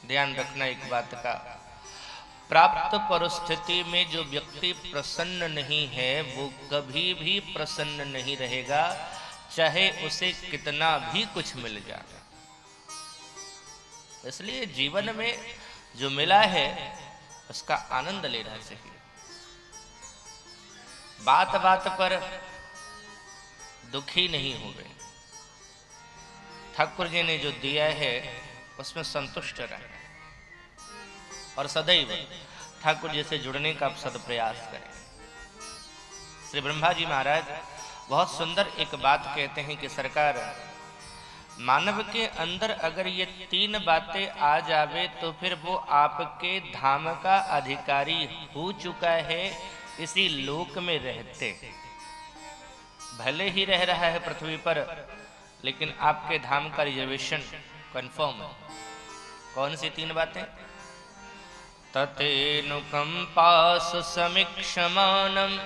ध्यान रखना एक बात का, प्राप्त परिस्थिति में जो व्यक्ति प्रसन्न नहीं है वो कभी भी प्रसन्न नहीं रहेगा, चाहे उसे कितना भी कुछ मिल जाए। इसलिए जीवन में जो मिला है उसका आनंद लेना चाहिए। बात बात पर दुखी नहीं हो गए। ठाकुर जी ने जो दिया है उसमें संतुष्ट रहें और सदैव ठाकुर जी से जुड़ने का आप सदप्रयास करें। श्री ब्रह्मा जी महाराज बहुत सुंदर एक बात कहते हैं कि सरकार, मानव के अंदर अगर ये तीन बातें आ जावे तो फिर वो आपके धाम का अधिकारी हो चुका है। इसी लोक में रहते भले ही रह रहा है पृथ्वी पर, लेकिन आपके धाम का रिजर्वेशन कंफर्म है। कौन सी तीन बातें? ततेनुकंपासु समीक्षमानं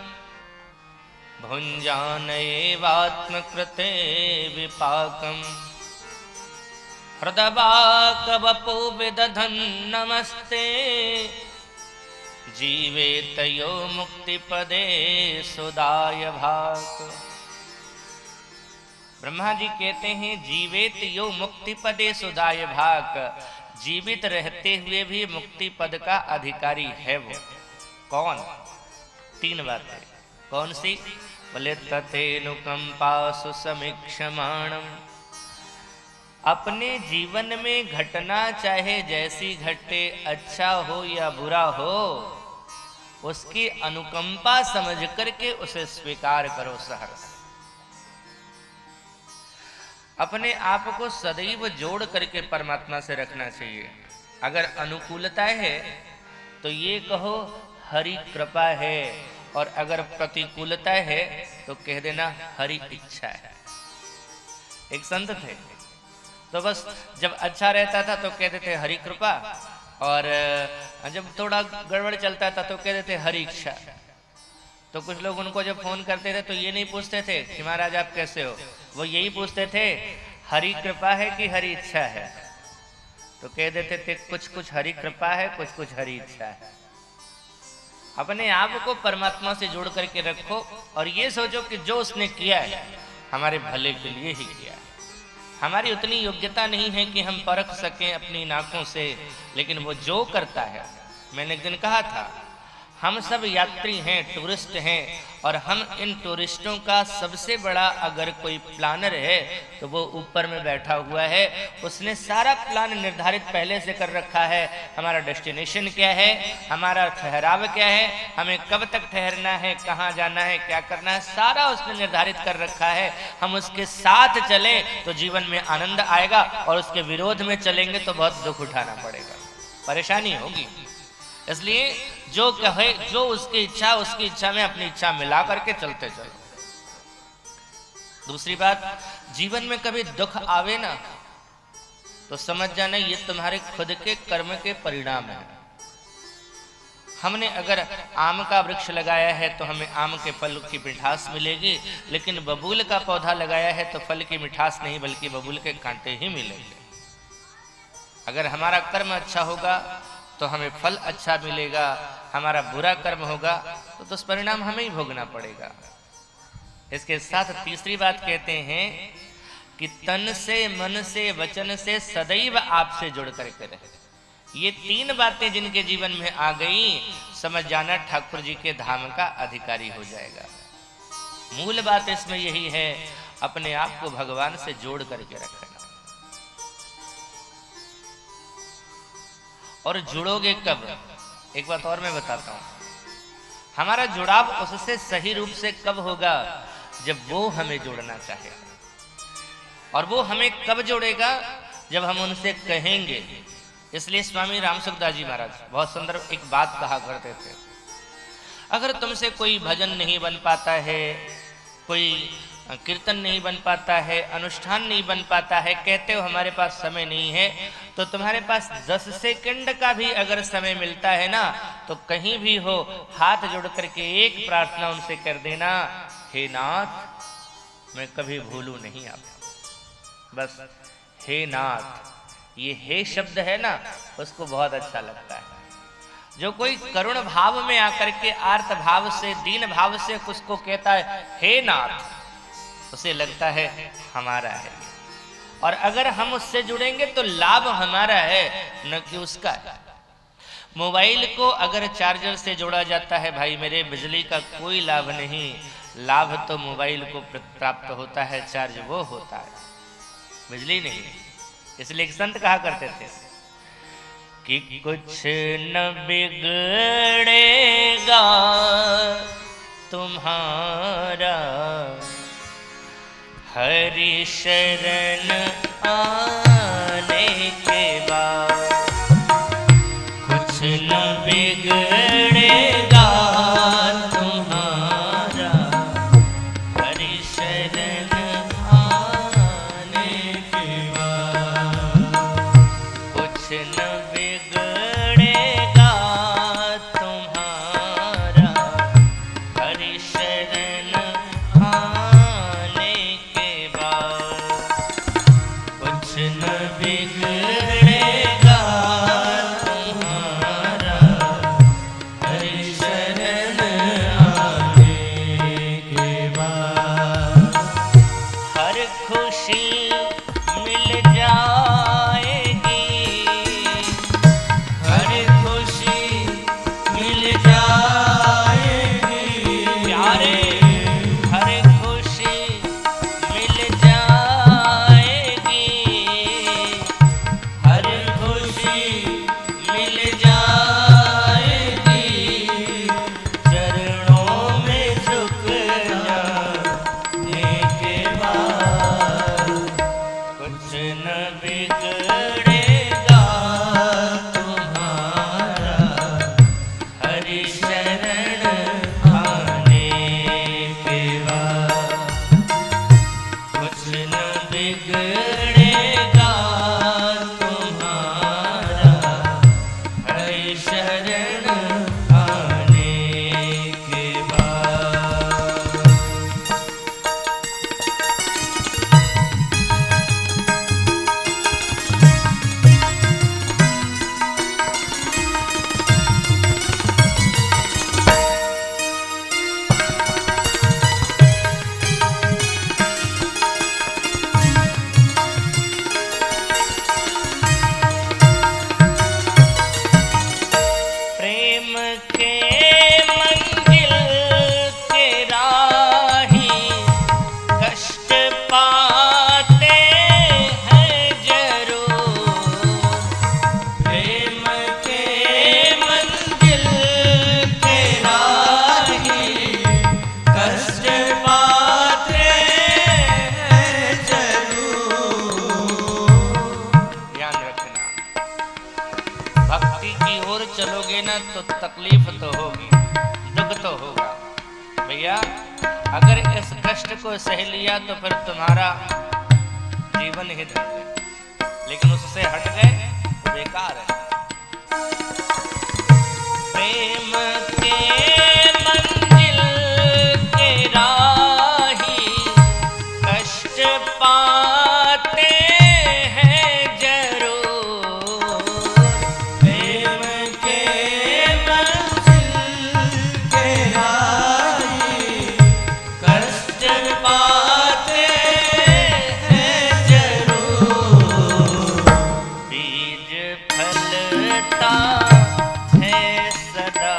भुञ्जानैवात्मकृते विपाकम् हृदवाकवपो विदधन् नमस्ते जीवेत यो मुक्तिपदे सुदाय भाक। ब्रह्मा जी कहते हैं जीवेत यो मुक्तिपदे सुदाय भाक, जीवित रहते हुए भी मुक्ति पद का अधिकारी है वो। कौन? तीन बातें। कौन सी? बोले ततेनुकंपासु समीक्षमाणम्, अपने जीवन में घटना चाहे जैसी घटे, अच्छा हो या बुरा हो, उसकी अनुकंपा समझ करके उसे स्वीकार करो सहर्ष। अपने आप को सदैव जोड़ करके परमात्मा से रखना चाहिए। अगर अनुकूलता है तो ये कहो हरि कृपा है, और अगर प्रतिकूलता है तो कह देना हरि इच्छा है। एक संत थे तो बस जब अच्छा रहता था तो कह देते हरि कृपा, और जब थोड़ा गड़बड़ चलता था तो कह देते हरि इच्छा। तो कुछ लोग उनको जब फोन करते थे तो ये नहीं पूछते थे कि महाराज आप कैसे हो, वो यही पूछते थे हरि कृपा है कि हरि इच्छा है। तो कह देते थे कुछ कुछ हरि कृपा है, कुछ कुछ हरि इच्छा है। अपने आप को परमात्मा से जोड़ करके रखो और ये सोचो कि जो उसने किया है हमारे भले के लिए ही किया है। हमारी उतनी योग्यता नहीं है कि हम परख सकें अपनी नाकों से, लेकिन वो जो करता है, मैंने एक दिन कहा था हम सब यात्री हैं, टूरिस्ट हैं, और हम इन टूरिस्टों का सबसे बड़ा अगर कोई प्लानर है तो वो ऊपर में बैठा हुआ है। उसने सारा प्लान निर्धारित पहले से कर रखा है। हमारा डेस्टिनेशन क्या है, हमारा ठहराव क्या है, हमें कब तक ठहरना है, कहाँ जाना है, क्या करना है, सारा उसने निर्धारित कर रखा है। हम उसके साथ चलें तो जीवन में आनंद आएगा, और उसके विरोध में चलेंगे तो बहुत दुख उठाना पड़ेगा, परेशानी होगी। इसलिए जो कहे, जो उसकी इच्छा, उसकी इच्छा में अपनी इच्छा मिला करके चलते चलो। दूसरी बात, जीवन में कभी दुख आवे ना तो समझ जाना ये तुम्हारे खुद के कर्म के परिणाम है। हमने अगर आम का वृक्ष लगाया है तो हमें आम के फल की मिठास मिलेगी, लेकिन बबूल का पौधा लगाया है तो फल की मिठास नहीं बल्कि बबूल के कांटे ही मिलेंगे। अगर हमारा कर्म अच्छा होगा तो हमें फल अच्छा मिलेगा, हमारा बुरा कर्म होगा तो दुष्परिणाम हमें ही भोगना पड़ेगा। इसके साथ तीसरी बात कहते हैं कि तन से, मन से, वचन से सदैव आपसे जुड़ करके रहे। ये तीन बातें जिनके जीवन में आ गई, समझ जाना ठाकुर जी के धाम का अधिकारी हो जाएगा। मूल बात इसमें यही है, अपने आप को भगवान से जोड़ करके रखना। और जुड़ोगे कब? एक बात और मैं बताता हूं, हमारा जुड़ाव उससे सही रूप से कब होगा? जब वो हमें जोड़ना चाहे। और वो हमें कब जोड़ेगा? जब हम उनसे कहेंगे। इसलिए स्वामी रामसुखदास जी महाराज बहुत सुंदर एक बात कहा करते थे, अगर तुमसे कोई भजन नहीं बन पाता है, कोई कीर्तन नहीं बन पाता है, अनुष्ठान नहीं बन पाता है, कहते हो हमारे पास समय नहीं है, तो तुम्हारे पास 10 सेकंड का भी अगर समय मिलता है ना, तो कहीं भी हो हाथ जोड़ करके एक प्रार्थना उनसे कर देना, हे नाथ मैं कभी भूलूं नहीं आपको। बस हे नाथ ये हे शब्द है ना, उसको बहुत अच्छा लगता है। जो कोई करुण भाव में आकर के आर्त भाव से, दीन भाव से उसको कहता है हे नाथ, उसे लगता है हमारा है। और अगर हम उससे जुड़ेंगे तो लाभ हमारा है, न कि उसका है। मोबाइल को अगर चार्जर से जोड़ा जाता है भाई मेरे, बिजली का कोई लाभ नहीं, लाभ तो मोबाइल को प्राप्त होता है, चार्ज वो होता है, बिजली नहीं। इसलिए एक संत कहा करते थे कि कुछ न बिगड़ेगा तुम्हारा हरि शरण आने के बाद, कुछ न बिगड़ेगा तुम्हारा हरि शरण आने के बाद, कुछ न बिगड़ेगा तुम्हारा हरि शरण आने के बाद, कुछ न बिगड़ेगा तुम्हारा हरि शरण आने के बाद। हर खुशी मिल जाएगी, हर खुशी मिल जाएगी प्यारे, हर खुशी मिल जाएगी, हर खुशी मिल जाएगी, चरणों में झुक जाने के बाद, कुछ न बिगड़ेगा तुम्हारा हरि शरण आने के बाद, कुछ न बिगड़ेगा तुम्हारा हरि शरण आने के बाद। प्रेम के मंजिल के राही कष्ट पाते हैं जरूर, प्रेम के मंजिल के राही कष्ट पाते हैं जरूर। ध्यान रखना, भक्ति की ओर चलोगे ना तो तकलीफ तो होगी, दुख तो होगा भैया। अगर इस कष्ट को सह लिया तो फिर तुम्हारा जीवन ही धन है, लेकिन उससे हट गए तो बेकार है। प्रेम के मंजिल के राही कष्ट पाते हैं जरूर, प्रेम के मंजिल के राही कष्ट पाते हैं जरूर। बीज फलता है सदा,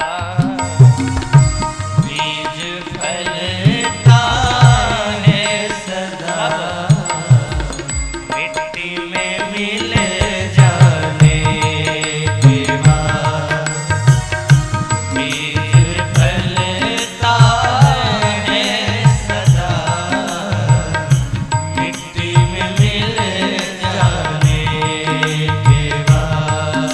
बीज फलता है सदा, मिट्टी में मिल जाने के बाद, बीज फलता है सदा, मिट्टी में मिल जाने के बाद,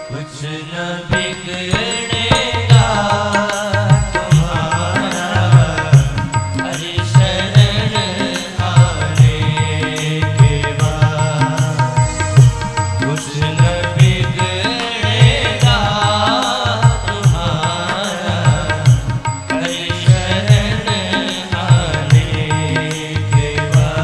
कुछ न बिगड़ेगा तुम्हारा हरि शरण आने के बाद। कुछ न बिगड़ेगा तुम्हारा हरि शरण आने के बाद।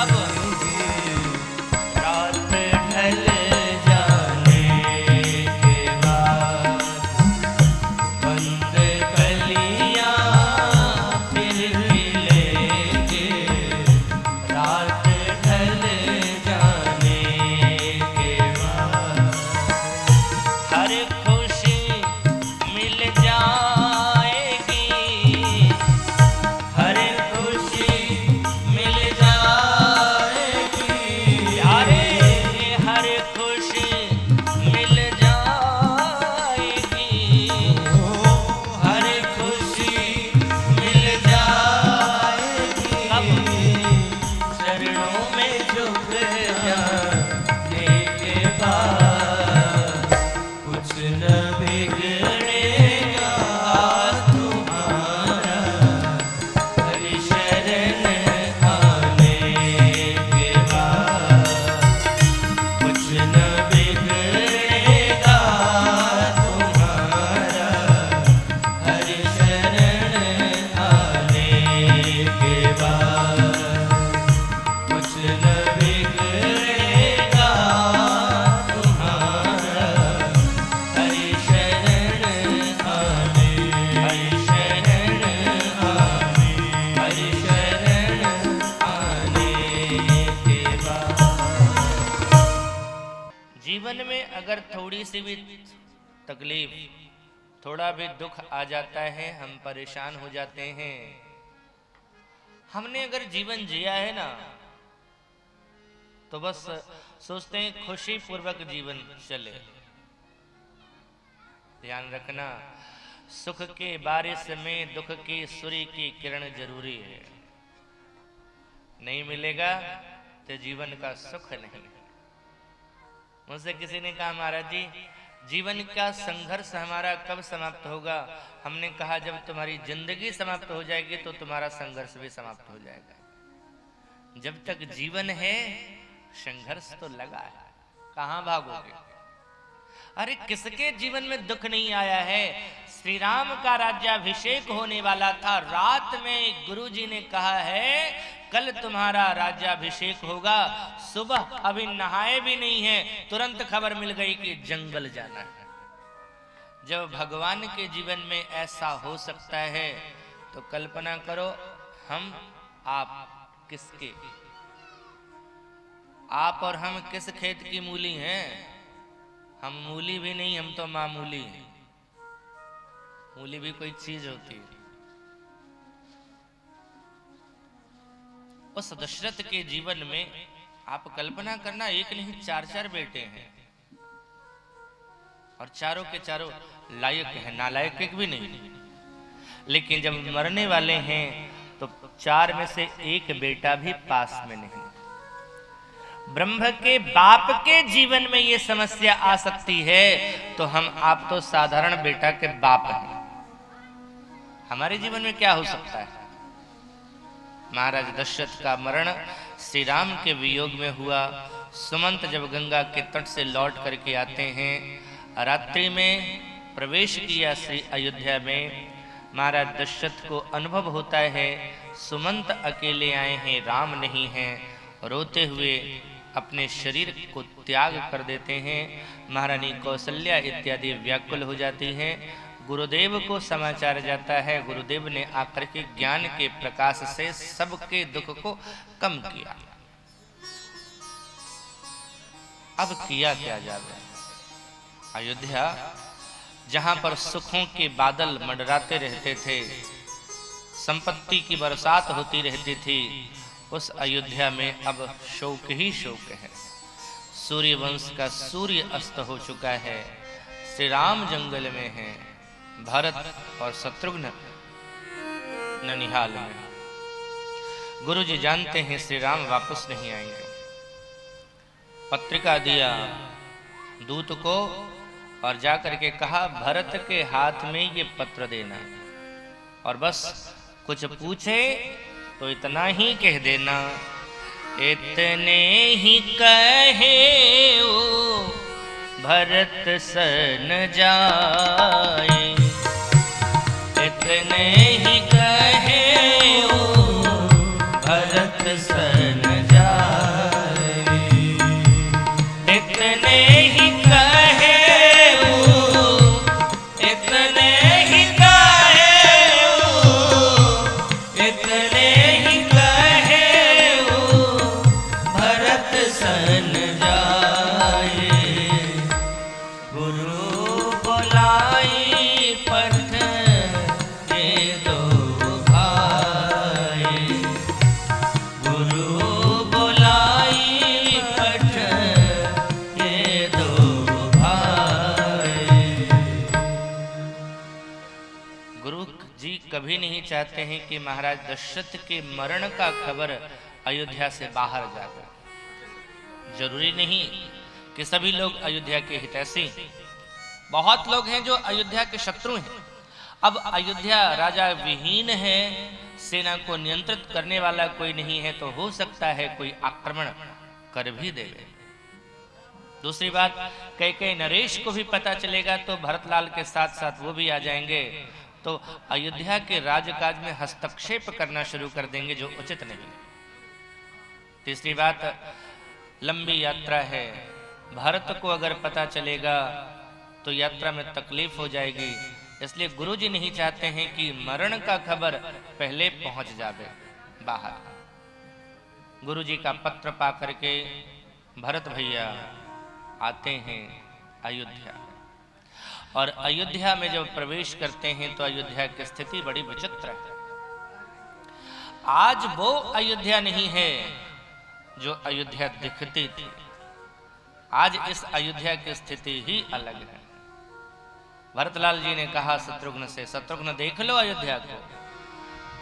कब रात ढल जाने के बाद बंद कलियां फिर खिलेंगे, रात ढल जाने के बाद हर खुशी मिल जाएगी, हर खुशी मिल जाएगी, यारे हर खुशी मिल जाएगी, हर खुशी मिल जाएगी, चरणों में झुक जाने के बाद कुछ न बिगड़ेगा तुम्हारा, हरि शरण आने के बाद कुछ न बिगड़ेगा तुम्हारा, हरि शरण आने के बाद कुछ न बिगड़ेगा तुम्हारा, हरि शरण आने, हरि शरण आने, हरि शरण आने के बाद। जीवन में अगर थोड़ी सी भी तकलीफ, थोड़ा भी दुख आ जाता है, हम परेशान हो जाते हैं। हमने अगर जीवन जिया है ना, तो बस सोचते हैं खुशी पूर्वक जीवन चले। ध्यान रखना, सुख के बारिश में दुख की सूर्य की किरण जरूरी है। नहीं मिलेगा तो जीवन का सुख नहीं। मुझसे किसी ने कहा, महाराज जी जीवन का संघर्ष हमारा कब समाप्त होगा? हमने कहा, जब तुम्हारी जिंदगी समाप्त हो जाएगी तो तुम्हारा संघर्ष भी समाप्त हो जाएगा। जब तक जीवन है संघर्ष तो लगा है, कहां भागोगे? अरे किसके जीवन में दुख नहीं आया है? श्री राम का राज्याभिषेक होने वाला था, रात में गुरुजी ने कहा है कल तुम्हारा राज्याभिषेक होगा। सुबह अभी नहाए भी नहीं है, तुरंत खबर मिल गई कि जंगल जाना है। जब भगवान के जीवन में ऐसा हो सकता है तो कल्पना करो हम आप किसके, आप और हम किस खेत की मूली हैं? हम मूली भी नहीं, हम तो मामूली हैं। मूली भी कोई चीज होती है। उस दशरथ के जीवन में आप कल्पना करना, एक नहीं चार चार बेटे हैं और चारों के चारों लायक हैं, नालायक एक भी नहीं। लेकिन जब मरने वाले हैं तो चार में से एक बेटा भी पास में नहीं। ब्रह्म के बाप के जीवन में ये समस्या आ सकती है तो हम आप तो साधारण बेटा के बाप हैं, हमारे जीवन में क्या हो सकता है? महाराज दशरथ का मरण श्री राम के वियोग में हुआ। सुमंत जब गंगा के तट से लौट करके आते हैं, रात्रि में प्रवेश किया श्री अयोध्या में, महाराज दशरथ को अनुभव होता है सुमंत अकेले आए हैं, राम नहीं हैं। रोते हुए अपने शरीर को त्याग कर देते हैं। महारानी कौशल्या इत्यादि व्याकुल हो जाती हैं। गुरुदेव को समाचार जाता है, गुरुदेव ने आकर के ज्ञान के प्रकाश से सबके दुख को कम किया। अब किया क्या जाए? अयोध्या जहां पर सुखों के बादल मंडराते रहते थे, संपत्ति की बरसात होती रहती थी, उस अयोध्या में अब शोक ही शोक है। सूर्य वंश का सूर्य अस्त हो चुका है। श्री राम जंगल में हैं, भरत और शत्रुघ्न ननिहाल में। गुरुजी जानते हैं श्री राम वापस नहीं आएंगे। पत्रिका दिया दूत को और जाकर के कहा भरत के हाथ में ये पत्र देना और बस कुछ पूछे तो इतना ही कह देना, इतने ही कहे ओ भरत सन जाए, इतने ही कहे ओ भरत सन जाए। एकले ही कहे भरत सन जाए, गुरु बोलाई पठ ये दो भाई, गुरु बोलाई पठ ये दो भाई। गुरु जी कभी नहीं चाहते हैं कि महाराज दशरथ के मरण का खबर अयोध्या से बाहर जाकर। जरूरी नहीं कि सभी लोग अयोध्या के हितैषी, बहुत लोग हैं जो अयोध्या के शत्रु हैं। अब अयोध्या राजा विहीन है, सेना को नियंत्रित करने वाला कोई नहीं है, तो हो सकता है कोई आक्रमण कर भी देवे। दूसरी बात, कई नरेश को भी पता चलेगा तो भरतलाल के साथ साथ वो भी आ जाएंगे, तो अयोध्या के राजकाज में हस्तक्षेप करना शुरू कर देंगे, जो उचित नहीं। तीसरी बात, लंबी यात्रा है, भारत को अगर पता चलेगा तो यात्रा में तकलीफ हो जाएगी, इसलिए गुरुजी नहीं चाहते हैं कि मरण का खबर पहले पहुंच जावे बाहर। गुरुजी का पत्र पा करके भरत भैया आते हैं अयोध्या, और अयोध्या में जब प्रवेश करते हैं तो अयोध्या की स्थिति बड़ी विचित्र है। आज वो अयोध्या नहीं है जो अयोध्या दिखती थी, आज इस अयोध्या की स्थिति ही अलग है। भरतलाल जी ने कहा शत्रुघ्न से, शत्रुघ्न देख लो अयोध्या को,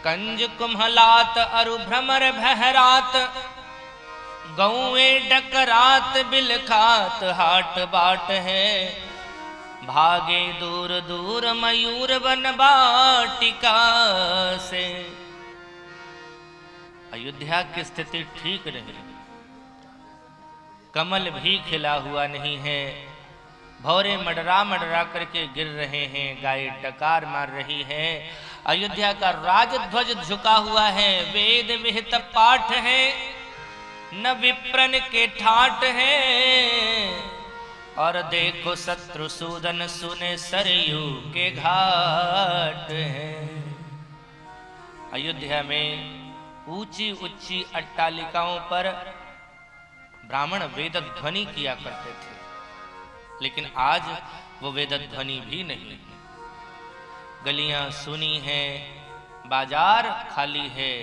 कंज कुम्हलात अरु भ्रमर भहरात, गौए डकरात बिलखात हाट बाट है, भागे दूर दूर मयूर वन बाटिका से। अयोध्या की स्थिति ठीक नहीं, कमल भी खिला हुआ नहीं है, भौरे मडरा मडरा करके गिर रहे हैं, गाय डकार मार रही है, अयोध्या का राजध्वज झुका हुआ है, वेद विहित पाठ है, न विप्रन के ठाट है, और देखो शत्रुसूदन सुने सरयू के घाट है। अयोध्या में ऊंची ऊंची अट्टालिकाओं पर ब्राह्मण वेद ध्वनि किया करते थे, लेकिन आज वो वेद ध्वनि भी नहीं। गलियां सुनी हैं, बाजार खाली है,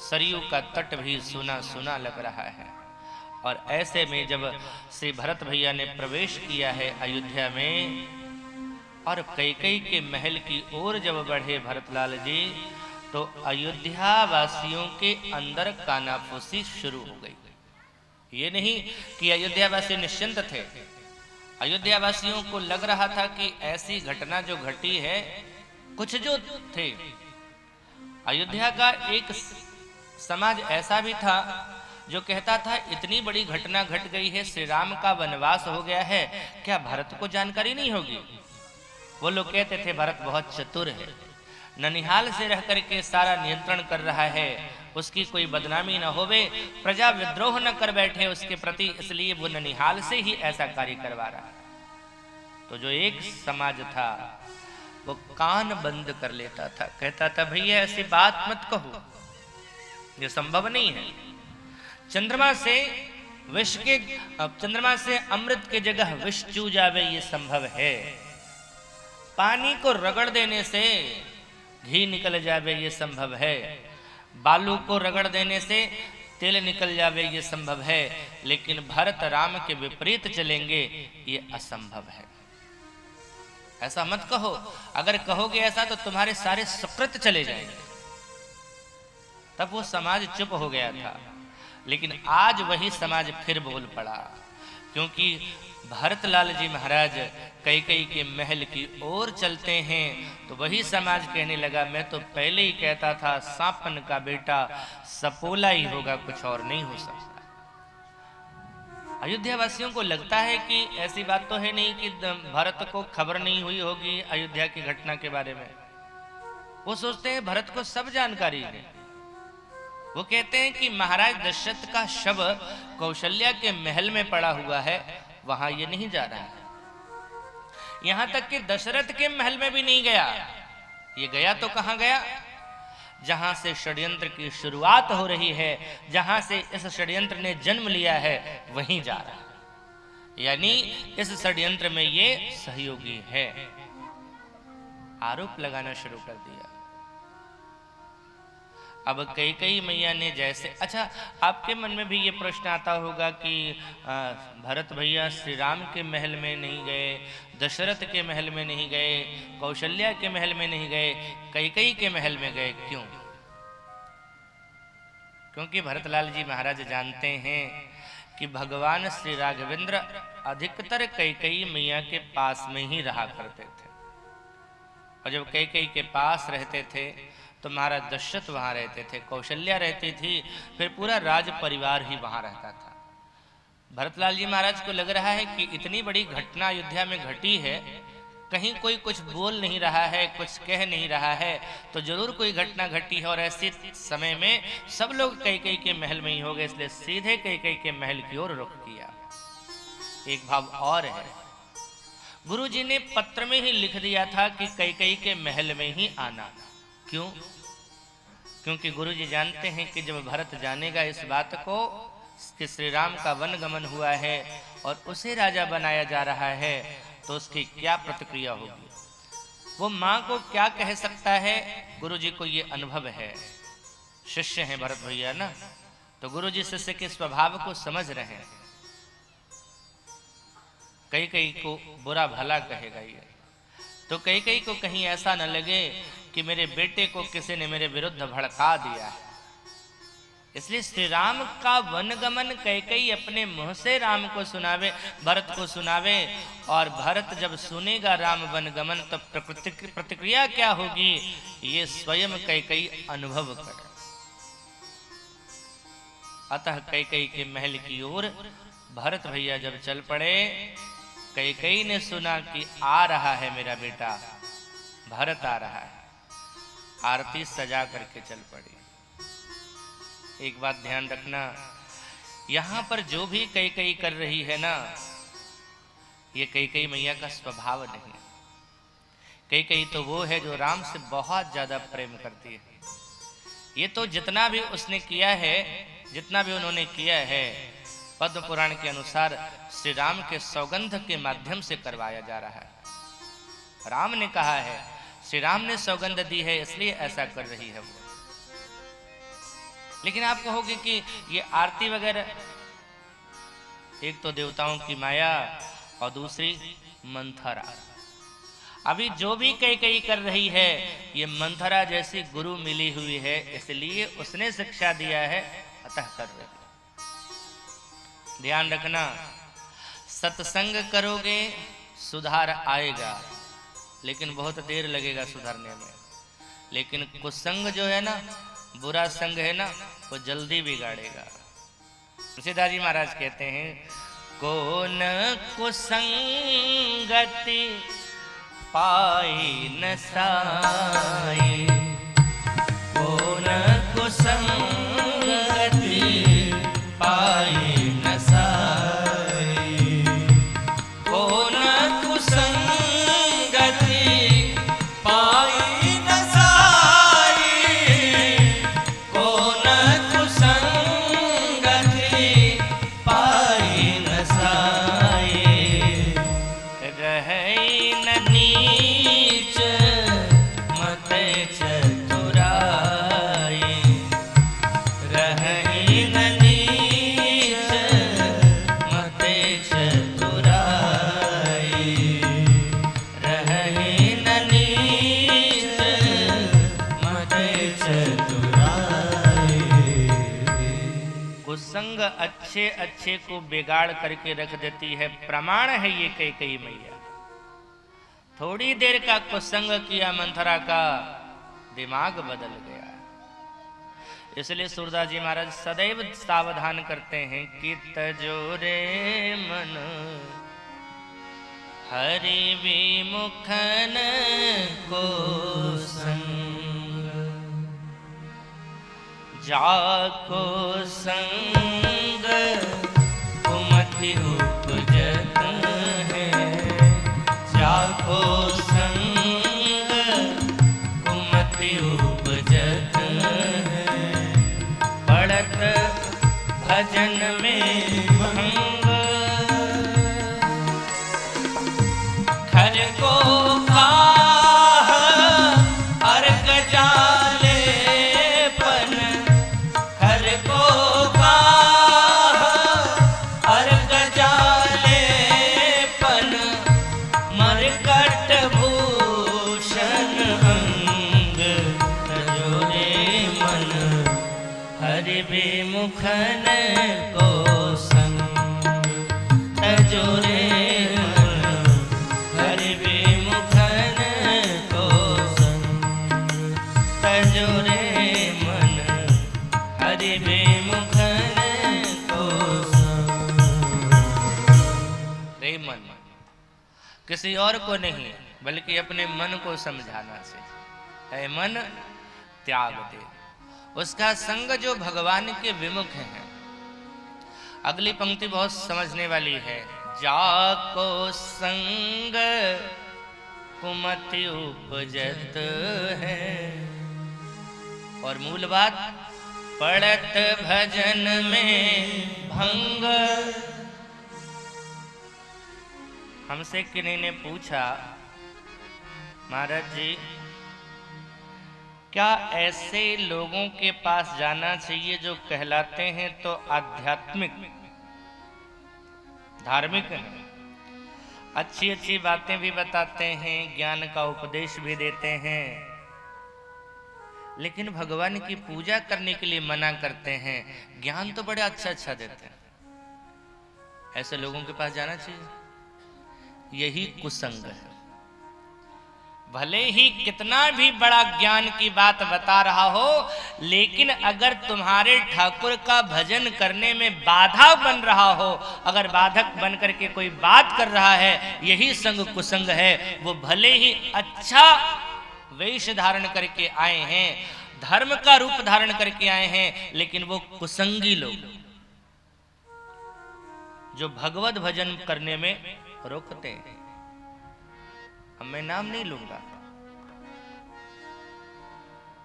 सरयू का तट भी सुना सुना लग रहा है। और ऐसे में जब श्री भरत भैया ने प्रवेश किया है अयोध्या में, और कैकेयी के महल की ओर जब बढ़े भरतलाल जी, तो अयोध्या वासियों के अंदर कानाफूसी शुरू हो गई। ये नहीं कि अयोध्यावासी निश्चिंत थे, अयोध्यावासियों को लग रहा था कि ऐसी घटना जो घटी है, कुछ जो थे, अयोध्या का एक समाज ऐसा भी था जो कहता था इतनी बड़ी घटना घट गई है, श्री राम का वनवास हो गया है, क्या भरत को जानकारी नहीं होगी? वो लोग कहते थे भरत बहुत चतुर है, ननिहाल से रह करके सारा नियंत्रण कर रहा है, उसकी कोई बदनामी न होवे, प्रजा विद्रोह न कर बैठे उसके प्रति, इसलिए वो ननिहाल से ही ऐसा कार्य करवा रहा है। तो जो एक समाज था वो कान बंद कर लेता था, कहता था भैया ऐसी बात मत कहो, ये संभव नहीं है। चंद्रमा से विष के, चंद्रमा से अमृत के जगह विष चू जावे ये संभव है, पानी को रगड़ देने से घी निकल जावे ये संभव है, बालू को रगड़ देने से तेल निकल जावे ये संभव है, लेकिन भरत राम के विपरीत चलेंगे ये असंभव है। ऐसा मत कहो, अगर कहोगे ऐसा तो तुम्हारे सारे सुकृत चले जाएंगे। तब वो समाज चुप हो गया था, लेकिन आज वही समाज फिर बोल पड़ा, क्योंकि भरतलाल जी महाराज कैकेयी के महल की ओर चलते हैं, तो वही समाज कहने लगा मैं तो पहले ही कहता था सांपन का बेटा सपोला ही होगा, कुछ और नहीं हो सकता। अयोध्या वासियों को लगता है कि ऐसी बात तो है नहीं कि भरत को खबर नहीं हुई होगी अयोध्या की घटना के बारे में। वो सोचते हैं भरत को सब जानकारी है। वो कहते हैं कि महाराज दशरथ का शव कौशल्या के महल में पड़ा हुआ है, वहां ये नहीं जा रहा है। यहां तक कि दशरथ के महल में भी नहीं गया। ये गया तो कहां गया? जहां से षड्यंत्र की शुरुआत हो रही है, जहां से इस षड्यंत्र ने जन्म लिया है, वहीं जा रहा है। यानी इस षड्यंत्र में ये सहयोगी है। आरोप लगाना शुरू कर दिया। अब कैकेयी मैया ने जैसे, अच्छा आपके मन में भी ये प्रश्न आता होगा कि भरत भैया श्री राम के महल में नहीं गए, दशरथ के महल में नहीं गए, कौशल्या के महल में नहीं गए, कैकेयी के महल में गए, क्यों? क्योंकि भरतलाल जी महाराज जानते हैं कि भगवान श्री राघवेंद्र अधिकतर कैकेयी मैया के पास में ही रहा करते थे, और जब कैकेयी के पास रहते थे तो महाराज दशरथ वहां रहते थे, कौशल्या रहती थी, फिर पूरा राज परिवार ही वहां रहता था। भरतलाल जी महाराज को लग रहा है कि इतनी बड़ी घटना अयोध्या में घटी है, कहीं कोई कुछ बोल नहीं रहा है, कुछ कह नहीं रहा है, तो जरूर कोई घटना घटी है, और ऐसे समय में सब लोग कैकेयी के महल में ही हो गए, इसलिए सीधे कैकेयी के महल की ओर रुख किया। एक भाव और है, गुरु जी ने पत्र में ही लिख दिया था कि कैकेयी के महल में ही आना। क्यों? क्योंकि गुरु जी जानते हैं कि जब भरत जानेगा इस बात को कि श्री राम का वनगमन हुआ है और उसे राजा बनाया जा रहा है, तो उसकी क्या प्रतिक्रिया होगी, वो माँ को क्या कह सकता है। गुरु जी को ये अनुभव है, शिष्य हैं भरत भैया ना, तो गुरु जी शिष्य के स्वभाव को समझ रहे हैं। कैकेयी को बुरा भला कहेगा ये, तो कैकेयी को कहीं ऐसा न लगे कि मेरे बेटे को किसी ने मेरे विरुद्ध भड़का दिया है, इसलिए श्री राम का वनगमन कैकेयी अपने मुंह से राम को सुनावे, भरत को सुनावे, और भरत जब सुनेगा राम वनगमन तो प्रतिक्रिया क्या होगी, ये स्वयं कैकेयी अनुभव करे। अतः कैकेयी के महल की ओर भरत भैया जब चल पड़े, कैकेयी ने सुना कि आ रहा है मेरा बेटा भरत, आ रहा है, आरती सजा करके चल पड़ी। एक बात ध्यान रखना, यहां पर जो भी कैकेयी कर रही है ना, ये कैकेयी मैया का स्वभाव नहीं। कैकेयी तो वो है जो राम से बहुत ज्यादा प्रेम करती है। ये तो जितना भी उसने किया है, जितना भी उन्होंने किया है, पद्म पुराण के अनुसार श्री राम के सौगंध के माध्यम से करवाया जा रहा है। राम ने कहा है, श्री राम ने सौगंध दी है, इसलिए ऐसा कर रही है वो। लेकिन आप कहोगे कि ये आरती वगैरह, एक तो देवताओं की माया और दूसरी मंथरा। अभी जो भी कैकेयी कर रही है, ये मंथरा जैसी गुरु मिली हुई है, इसलिए उसने शिक्षा दिया है, अतः कर रही है। ध्यान रखना, सत्संग करोगे सुधार आएगा, लेकिन बहुत देर लगेगा सुधरने में। लेकिन कुसंग जो है ना, बुरा संग है ना, वो जल्दी बिगाड़ेगा। तुलसीदास जी महाराज कहते हैं, कौन कुसंगति पाई न साई, कौन कुसंगति पाई न साई, कौन कुसंगति पाई न साई, कौन कुसंगति पाई न साई, रहै न नीच मत चतुराई, रहै न नीच मत चतुराई, रहै न नीच मत चतुराई। कुसंग अच्छे अच्छे को बिगाड़ करके रख देती है, प्रमाण है ये कैकेयी मैया। थोड़ी देर का कुसंग किया मंथरा का, दिमाग बदल गया। इसलिए सूरदास जी महाराज सदैव सावधान करते हैं कि तजोरे मन हरि विमुखन को संग, जाको संग कुमति उपजत है, जाको संग कुमति उपजत है। भजन में भंग, खर को काह अर्घ जाले पन, खर को काह अर्घ जाले पन, मरकट भूषण अंग तजोरे मन, हरि विमुखन को संग तजोरे मन, हरि विमुखन को संग तजोरे मन, हरि विमुखन को संग। रे मन, किसी और को नहीं बल्कि अपने मन को समझाना से है मन त्याग दे, उसका संग जो भगवान के विमुख है। अगली पंक्ति बहुत समझने वाली है। जाको संग कुमति उपजत है, और मूल बात पड़त भजन में भंग। हमसे किन्हीं ने पूछा, महाराज जी क्या ऐसे लोगों के पास जाना चाहिए जो कहलाते हैं तो आध्यात्मिक धार्मिक हैं, अच्छी अच्छी बातें भी बताते हैं, ज्ञान का उपदेश भी देते हैं, लेकिन भगवान की पूजा करने के लिए मना करते हैं, ज्ञान तो बड़ा अच्छा अच्छा देते हैं, ऐसे लोगों के पास जाना चाहिए? यही कुसंग है। भले ही कितना भी बड़ा ज्ञान की बात बता रहा हो, लेकिन अगर तुम्हारे ठाकुर का भजन करने में बाधा बन रहा हो, अगर बाधक बन करके कोई बात कर रहा है, यही संग कुसंग है। वो भले ही अच्छा वेश धारण करके आए हैं, धर्म का रूप धारण करके आए हैं, लेकिन वो कुसंगी लोग जो भगवत भजन करने में रोकते हैं। अब मैं नाम नहीं लूंगा,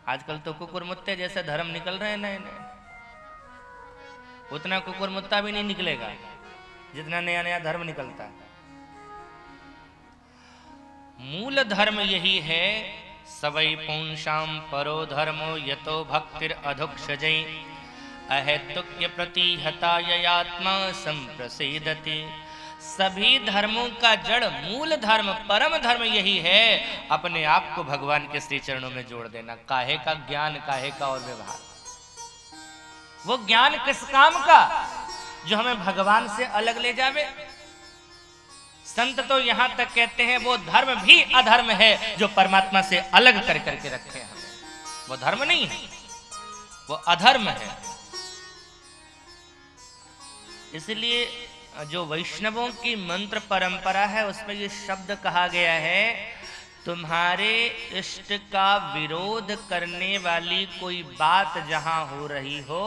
आजकल तो कुकुर मुत्ते जैसे धर्म निकल रहे हैं नए नए, उतना कुकुर मुत्ता भी नहीं निकलेगा जितना नया नया धर्म निकलता है। मूल धर्म यही है, सवै पुंसाम परो धर्मो यतो भक्तिर अधुक्षजै, अहेतुक्य प्रतिहता ययात्मा संप्रसीदति। सभी धर्मों का जड़ मूल धर्म परम धर्म यही है, अपने आप को भगवान के श्री चरणों में जोड़ देना। काहे का ज्ञान, काहे का और व्यवहार। वो ज्ञान किस काम का जो हमें भगवान से अलग ले जावे। संत तो यहां तक कहते हैं वो धर्म भी अधर्म है जो परमात्मा से अलग कर करके रखे हैं। वो धर्म नहीं है, वो अधर्म है। इसलिए जो वैष्णवों की मंत्र परंपरा है उसमें ये शब्द कहा गया है, तुम्हारे इष्ट का विरोध करने वाली कोई बात जहां हो रही हो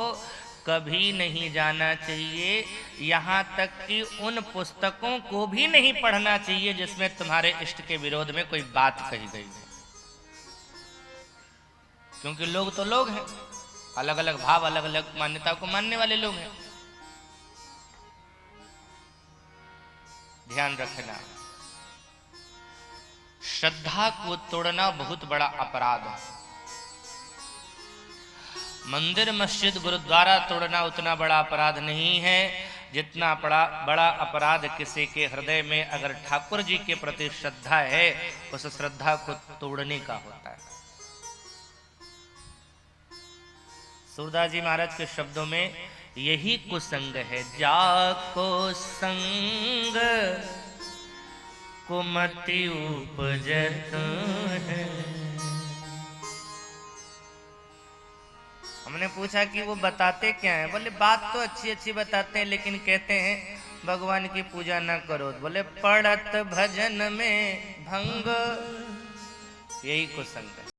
कभी नहीं जाना चाहिए, यहां तक कि उन पुस्तकों को भी नहीं पढ़ना चाहिए जिसमें तुम्हारे इष्ट के विरोध में कोई बात कही गई है। क्योंकि लोग तो लोग हैं, अलग अलग भाव अलग अलग मान्यता को मानने वाले लोग हैं। ध्यान रखना, श्रद्धा को तोड़ना बहुत बड़ा अपराध है। मंदिर मस्जिद गुरुद्वारा तोड़ना उतना बड़ा अपराध नहीं है जितना बड़ा अपराध किसी के हृदय में अगर ठाकुर जी के प्रति श्रद्धा है उस श्रद्धा को तोड़ने का होता है। सूरदास जी महाराज के शब्दों में यही कुसंग है। जाको संग कुमति उपजत है। हमने पूछा कि वो बताते क्या है, बोले बात तो अच्छी अच्छी बताते हैं लेकिन कहते हैं भगवान की पूजा ना करो। बोले पढ़त भजन में भंग, यही कुसंग है।